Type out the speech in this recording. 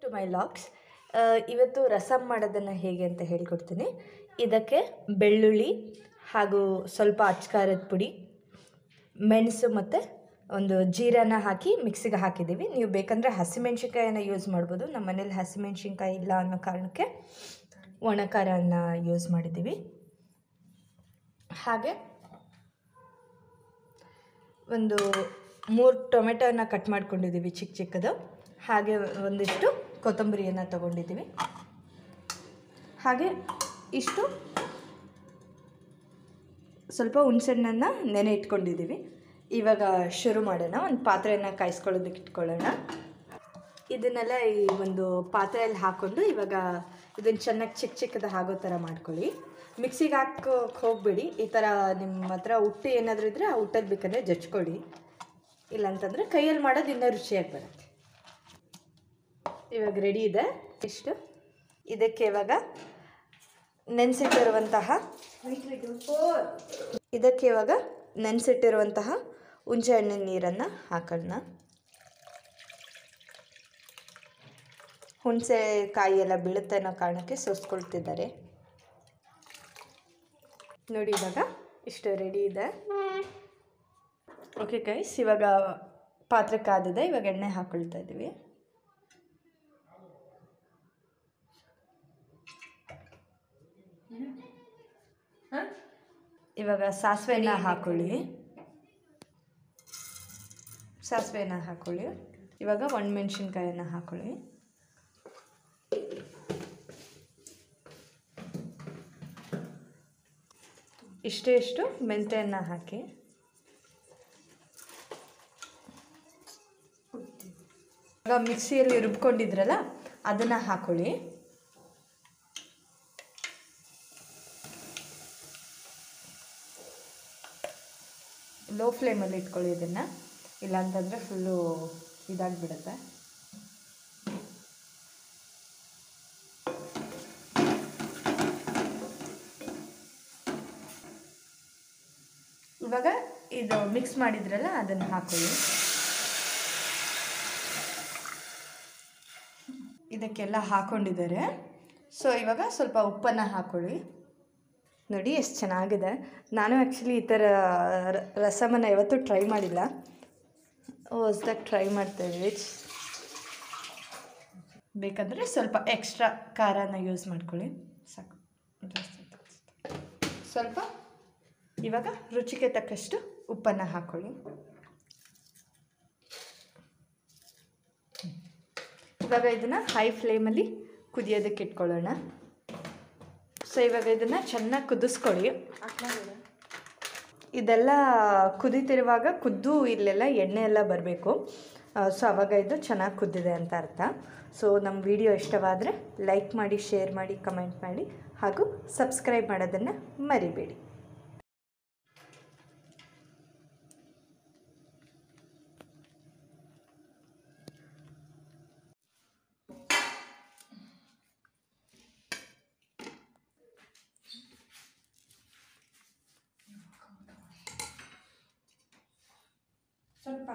To my logs. ಇವತ್ತು ರಸಮ್ ಮಾಡೋದನ್ನು ಹೇಗೆ ಅಂತ ಹೇಳ್ಕೊಡ್ತೀನಿ. ಇದಕ್ಕೆ ಬೆಳ್ಳುಳ್ಳಿ ಹಾಗೂ ಸ್ವಲ್ಪ ಅಚ್ಕಾರದ ಪುಡಿ, ಮೆಣಸು ಮತ್ತು ಒಂದು ಜೀರನ ಹಾಕಿ ಮಿಕ್ಸಿಗೆ ಹಾಕಿದ್ದೀವಿ. ನೀವು ಬೇಕಂದರೆ ಹಸಿಮೆಣ್ಸಿನ್ಕಾಯನ್ನು ಯೂಸ್ ಮಾಡ್ಬೋದು. ನಮ್ಮ ಮನೇಲಿ ಹಸಿಮೆಣ್ಸಿನ್ಕಾಯಿ ಇಲ್ಲ ಅನ್ನೋ ಕಾರಣಕ್ಕೆ ಒಣ ಖಾರನ ಯೂಸ್ ಮಾಡಿದ್ದೀವಿ. ಹಾಗೆ ಒಂದು 3 ಟೊಮೆಟೊನ ಕಟ್ ಮಾಡ್ಕೊಂಡಿದ್ದೀವಿ ಚಿಕ್ಕ ಚಿಕ್ಕದು. ಹಾಗೆ ಒಂದಿಷ್ಟು ಕೊತ್ತಂಬರಿಯನ್ನು ತೊಗೊಂಡಿದ್ದೀವಿ. ಹಾಗೆ ಇಷ್ಟು ಸ್ವಲ್ಪ ಹುಣಸೆಹಣ್ಣನ್ನು ನೆನೆ ಇಟ್ಕೊಂಡಿದ್ದೀವಿ. ಇವಾಗ ಶುರು ಮಾಡೋಣ. ಒಂದು ಪಾತ್ರೆಯನ್ನು ಕಾಯಿಸ್ಕೊಳ್ಳೋದಕ್ಕೆ ಇಟ್ಕೊಳ್ಳೋಣ. ಇದನ್ನೆಲ್ಲ ಈ ಒಂದು ಪಾತ್ರೆಯಲ್ಲಿ ಹಾಕ್ಕೊಂಡು ಇವಾಗ ಇದನ್ನು ಚೆನ್ನಾಗಿ ಚಿಕ್ಕದು ಆಗೋ ಥರ ಮಾಡ್ಕೊಳ್ಳಿ. ಮಿಕ್ಸಿಗೆ ಹಾಕೋಕ್ಕೆ ಹೋಗಬೇಡಿ. ಈ ಥರ ನಿಮ್ಮ ಹತ್ರ ಉಟ್ಟು ಏನಾದರೂ ಇದ್ದರೆ ಆ ಉಟ್ಟಲ್ಲಿ ಬೇಕಂದರೆ ಜಚ್ಕೊಳ್ಳಿ. ಇಲ್ಲಾಂತಂದರೆ ಕೈಯಲ್ಲಿ ಮಾಡೋದು ಇನ್ನೂ ರುಚಿಯಾಗಿ ಬರುತ್ತೆ. ಇವಾಗ ರೆಡಿ ಇದೆ ಇಷ್ಟು. ಇದಕ್ಕೆ ಇವಾಗ ನೆನೆಸಿಟ್ಟಿರುವಂತಹ ಹುಣಸೆ ಹಣ್ಣಿನ ನೀರನ್ನು ಹಾಕೋಣ. ಹುಣಸೆ ಕಾಯಿ ಎಲ್ಲ ಬೀಳುತ್ತೆ ಅನ್ನೋ ಕಾರಣಕ್ಕೆ ಸೋಸ್ಕೊಳ್ತಿದ್ದಾರೆ ನೋಡಿ. ಇವಾಗ ಇಷ್ಟು ರೆಡಿ ಇದೆ. ಓಕೆ ಗೈಸ್, ಇವಾಗ ಪಾತ್ರೆ ಕಾದಿದೆ. ಇವಾಗ ಎಣ್ಣೆ ಹಾಕ್ಕೊಳ್ತಾ ಇದ್ದೀವಿ. ಇವಾಗ ಸಾಸಿವೆನ ಹಾಕ್ಕೊಳ್ಳಿ. ಇವಾಗ ಒಣಮೆಣ್ಸಿನ್ಕಾಯನ್ನು ಹಾಕ್ಕೊಳ್ಳಿ. ಇಷ್ಟು ಮೆಂತ್ಯವನ್ನು ಹಾಕಿ. ಇವಾಗ ಮಿಕ್ಸಿಯಲ್ಲಿ ರುಬ್ಕೊಂಡಿದ್ರಲ್ಲ ಅದನ್ನು ಹಾಕ್ಕೊಳ್ಳಿ. ಲೋ ಫ್ಲೇಮಲ್ಲಿ ಇಟ್ಕೊಳ್ಳಿ ಇದನ್ನು, ಇಲ್ಲಾಂತಂದರೆ ಫುಲ್ಲು ಇದಾಗಿಬಿಡುತ್ತೆ. ಇವಾಗ ಇದು ಮಿಕ್ಸ್ ಮಾಡಿದ್ರಲ್ಲ ಅದನ್ನು ಹಾಕ್ಕೊಳ್ಳಿ. ಇದಕ್ಕೆಲ್ಲ ಹಾಕ್ಕೊಂಡಿದ್ದಾರೆ. ಸೊ ಇವಾಗ ಸ್ವಲ್ಪ ಉಪ್ಪನ್ನು ಹಾಕ್ಕೊಳ್ಳಿ. ನೋಡಿ ಎಷ್ಟು ಚೆನ್ನಾಗಿದೆ. ನಾನು ಆ್ಯಕ್ಚುಲಿ ಈ ಥರ ರಸಮನ್ನು ಯಾವತ್ತೂ ಟ್ರೈ ಮಾಡಿಲ್ಲ. ಹೊಸ್ದಾಗಿ ಟ್ರೈ ಮಾಡ್ತಾಯಿದ್ವಿ. ಬೇಕಂದರೆ ಸ್ವಲ್ಪ ಎಕ್ಸ್ಟ್ರಾ ಖಾರನ ಯೂಸ್ ಮಾಡ್ಕೊಳ್ಳಿ, ಸಾಕು. ಸ್ವಲ್ಪ ಇವಾಗ ರುಚಿಗೆ ತಕ್ಕಷ್ಟು ಉಪ್ಪನ್ನು ಹಾಕ್ಕೊಳ್ಳಿ. ಇವಾಗ ಇದನ್ನು ಹೈ ಫ್ಲೇಮಲ್ಲಿ ಕುದಿಯೋದಕ್ಕೆ ಇಟ್ಕೊಳ್ಳೋಣ. ಸೊ ಇವಾಗ ಇದನ್ನು ಚೆನ್ನಾಗಿ ಕುದಿಸ್ಕೊಳ್ಳಿ. ಇದೆಲ್ಲ ಕುದೀತಿರುವಾಗ ಇಲ್ಲೆಲ್ಲ ಎಣ್ಣೆ ಎಲ್ಲ ಬರಬೇಕು. ಸೊ ಆವಾಗ ಇದು ಚೆನ್ನಾಗಿ ಕುದ್ದಿದೆ ಅಂತ ಅರ್ಥ. ಸೊ ನಮ್ಮ ವಿಡಿಯೋ ಇಷ್ಟವಾದರೆ ಲೈಕ್ ಮಾಡಿ, ಶೇರ್ ಮಾಡಿ, ಕಮೆಂಟ್ ಮಾಡಿ ಹಾಗೂ ಸಬ್ಸ್ಕ್ರೈಬ್ ಮಾಡೋದನ್ನು ಮರಿಬೇಡಿ. ಸ್ವಲ್ಪ